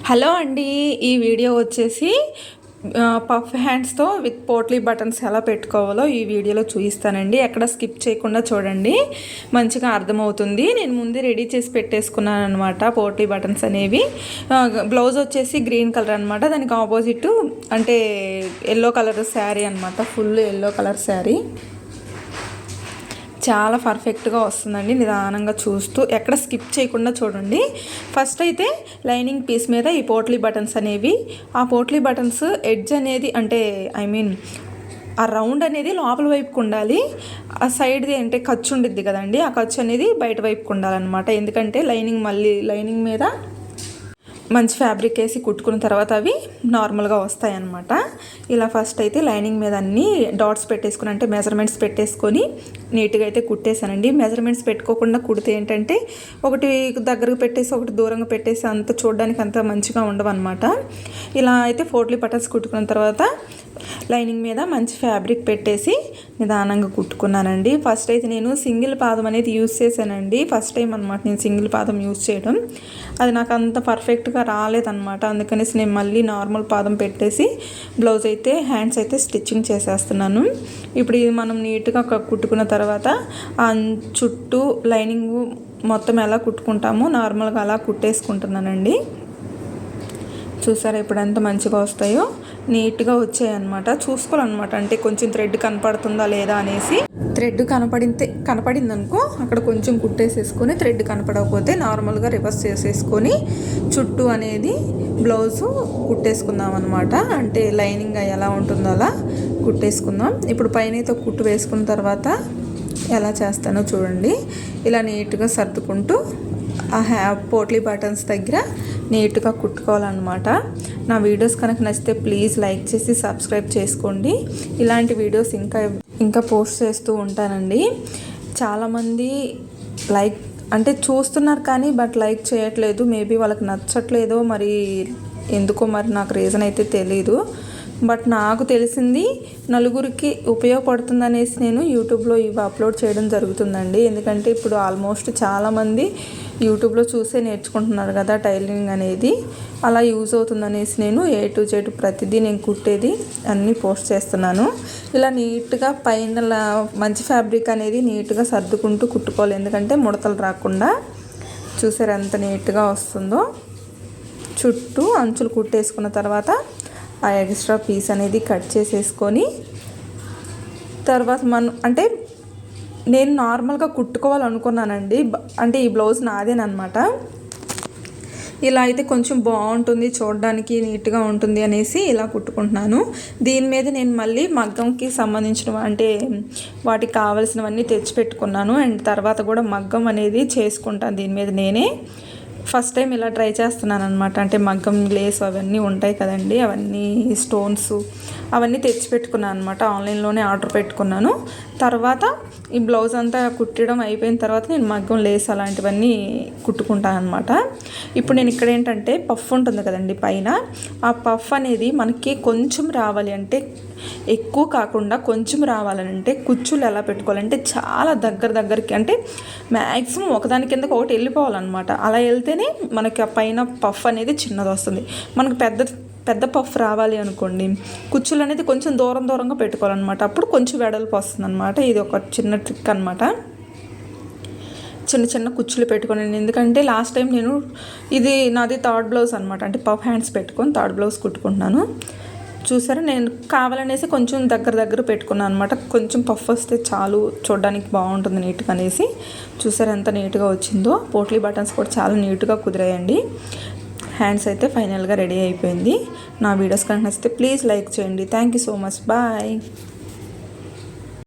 Hello అండి, ఈ video వచ్చేసి పఫ్ హ్యాండ్స్తో విత్ పోట్లీ బటన్స్ ఎలా పెట్టుకోవాలో ఈ వీడియోలో చూపిస్తానండి. ఎక్కడ స్కిప్ చేయకుండా చూడండి, మంచిగా అర్థమవుతుంది. నేను ముందే రెడీ చేసి పెట్టేసుకున్నాను అనమాట పోట్లీ బటన్స్ అనేవి. బ్లౌజ్ వచ్చేసి గ్రీన్ కలర్ అనమాట, దానికి ఆపోజిట్ అంటే ఎల్లో కలర్ శారీ అనమాట, ఫుల్ ఎల్లో కలర్ శారీ. చాలా పర్ఫెక్ట్గా వస్తుందండి. నిదానంగా చూస్తూ ఎక్కడ స్కిప్ చేయకుండా చూడండి. ఫస్ట్ అయితే లైనింగ్ పీస్ మీద ఈ పోట్లీ బటన్స్ అనేవి, ఆ పోట్లీ బటన్స్ ఎడ్జ్ అనేది అంటే ఆ రౌండ్ అనేది లోపల వైపుకు ఉండాలి. ఆ సైడ్ది అంటే ఖర్చు ఉండిద్ది కదండి, ఆ ఖర్చు అనేది బయట వైపుకు ఉండాలన్నమాట. ఎందుకంటే లైనింగ్ మీద మంచి ఫ్యాబ్రిక్ వేసి కుట్టుకున్న తర్వాత అవి నార్మల్గా వస్తాయి అన్నమాట. ఇలా ఫస్ట్ అయితే లైనింగ్ మీద అన్నీ డాట్స్ పెట్టేసుకుని అంటే మెజర్మెంట్స్ పెట్టేసుకొని నీట్గా అయితే కుట్టేశానండి. మెజర్మెంట్స్ పెట్టుకోకుండా కుడితే ఏంటంటే ఒకటి దగ్గరకు పెట్టేసి ఒకటి దూరంగా పెట్టేసి అంత చూడడానికి అంత మంచిగా ఉండవు అనమాట. ఇలా అయితే పోట్లీ బటన్స్ కుట్టుకున్న తర్వాత లైనింగ్ మీద మంచి ఫ్యాబ్రిక్ పెట్టేసి నిదానంగా కుట్టుకున్నానండి. ఫస్ట్ అయితే నేను సింగిల్ పాదం అనేది యూజ్ చేశానండి. ఫస్ట్ టైం అనమాట నేను సింగిల్ పాదం యూజ్ చేయడం. అది నాకు అంత పర్ఫెక్ట్గా రాలేదన్నమాట. అందుకనేసి నేను మళ్ళీ నార్మల్ పాదం పెట్టేసి బ్లౌజ్ అయితే హ్యాండ్స్ అయితే స్టిచ్చింగ్ చేసేస్తున్నాను. ఇప్పుడు ఇది మనం నీట్గా కుట్టుకున్న తర్వాత ఆ చుట్టూ లైనింగ్ మొత్తం ఎలా కుట్టుకుంటామో నార్మల్గా అలా కుట్టేసుకుంటున్నానండి. చూసారా ఇప్పుడు ఎంత మంచిగా వస్తాయో, నీట్గా వచ్చాయన్నమాట. చూసుకోవాలన్నమాట, అంటే కొంచెం థ్రెడ్ కనపడుతుందా లేదా అనేసి. థ్రెడ్ కనపడింది అనుకో అక్కడ కొంచెం కుట్టేసేసుకొని, థ్రెడ్ కనపడకపోతే నార్మల్గా రివర్స్ చేసేసుకొని చుట్టూ అనేది బ్లౌజు కుట్టేసుకుందాం అనమాట. అంటే లైనింగ్ ఎలా ఉంటుందో అలా కుట్టేసుకుందాం. ఇప్పుడు పైన అయితే కుట్టు వేసుకున్న తర్వాత ఎలా చేస్తానో చూడండి. ఇలా నీట్గా సర్దుకుంటూ ఆ పోట్లీ బటన్స్ దగ్గర నీట్గా కుట్టుకోవాలన్నమాట. నా వీడియోస్ కనుక నచ్చితే ప్లీజ్ లైక్ చేసి సబ్స్క్రైబ్ చేసుకోండి. ఇలాంటి వీడియోస్ ఇంకా పోస్ట్ చేస్తూ ఉంటానండి. చాలామంది లైక్ అంటే చూస్తున్నారు కానీ బట్ లైక్ చేయట్లేదు. మేబీ వాళ్ళకి నచ్చట్లేదో మరి ఎందుకో మరి నాకు రీజన్ అయితే తెలీదు. బట్ నాకు తెలిసింది నలుగురికి ఉపయోగపడుతుందనేసి నేను యూట్యూబ్లో ఇవి అప్లోడ్ చేయడం జరుగుతుందండి. ఎందుకంటే ఇప్పుడు ఆల్మోస్ట్ చాలామంది యూట్యూబ్లో చూసే నేర్చుకుంటున్నారు కదా టైలరింగ్ అనేది. అలా యూజ్ అవుతుందనేసి నేను A to Z ప్రతిదీ నేను కుట్టేది అన్నీ పోస్ట్ చేస్తున్నాను. ఇలా నీట్గా పైన మంచి ఫ్యాబ్రిక్ అనేది నీట్గా సర్దుకుంటూ కుట్టుకోవాలి, ఎందుకంటే ముడతలు రాకుండా. చూసారు ఎంత నీట్గా వస్తుందో. చుట్టూ అంచులు కుట్టేసుకున్న తర్వాత ఆ ఎక్స్ట్రా పీస్ అనేది కట్ చేసేసుకొని తర్వాత అంటే నేను నార్మల్గా కుట్టుకోవాలనుకున్నానండి. అంటే ఈ బ్లౌజ్ నాదేనమాట. ఇలా అయితే కొంచెం బాగుంటుంది, చూడడానికి నీట్గా ఉంటుంది అనేసి ఇలా కుట్టుకుంటున్నాను. దీని మీద నేను మళ్ళీ మగ్గంకి సంబంధించిన అంటే వాటికి కావాల్సినవన్నీ తెచ్చిపెట్టుకున్నాను. అండ్ తర్వాత కూడా మగ్గం అనేది చేసుకుంటాను దీని మీద నేనే. ఫస్ట్ టైం ఇలా ట్రై చేస్తున్నాను అనమాట. అంటే మగ్గం లేస్ అవన్నీ ఉంటాయి కదండి, అవన్నీ స్టోన్స్ అవన్నీ తెచ్చిపెట్టుకున్నాను అనమాట. ఆన్లైన్లోనే ఆర్డర్ పెట్టుకున్నాను. తర్వాత ఈ బ్లౌజ్ అంతా కుట్టడం అయిపోయిన తర్వాత నేను మగ్గం లేస్ అలాంటివన్నీ కుట్టుకుంటాను అనమాట. ఇప్పుడు నేను ఇక్కడ ఏంటంటే పఫ్ ఉంటుంది కదండి పైన, ఆ పఫ్ అనేది మనకి కొంచెం రావాలి అంటే ఎక్కువ కాకుండా కొంచెం రావాలంటే కుచ్చులు ఎలా పెట్టుకోవాలంటే చాలా దగ్గరికి అంటే మ్యాక్సిమం ఒకదాని కిందకి ఒకటి వెళ్ళిపోవాలన్నమాట. అలా వెళ్తేనే మనకి ఆ పైన పఫ్ అనేది చిన్నది వస్తుంది. మనకు పెద్ద పఫ్ రావాలి అనుకోండి, కుచ్చులు అనేది కొంచెం దూరంగా పెట్టుకోవాలన్నమాట. అప్పుడు కొంచెం వెడల్పు వస్తుంది అనమాట. ఇది ఒక చిన్న ట్రిక్ అనమాట. చిన్న కుచ్చులు పెట్టుకున్నాను, ఎందుకంటే లాస్ట్ టైం నేను నాది థర్డ్ బ్లౌజ్ అనమాట. అంటే పఫ్ హ్యాండ్స్ పెట్టుకొని థర్డ్ బ్లౌజ్ కుట్టుకుంటున్నాను. చూసారా, నేను కావాలనేసి కొంచెం దగ్గర పెట్టుకున్నాను అనమాట. కొంచెం పఫ్ వస్తే చాలు, చూడడానికి బాగుంటుంది నీట్గా అనేసి. చూసారా ఎంత నీట్గా వచ్చిందో. పోట్లీ బటన్స్ కూడా చాలా నీట్గా కుదిరాయండి. హ్యాండ్స్ అయితే ఫైనల్గా రెడీ అయిపోయింది. నా వీడియోస్ కనుక నచ్చితే ప్లీజ్ లైక్ చేయండి. Thank you so much. Bye.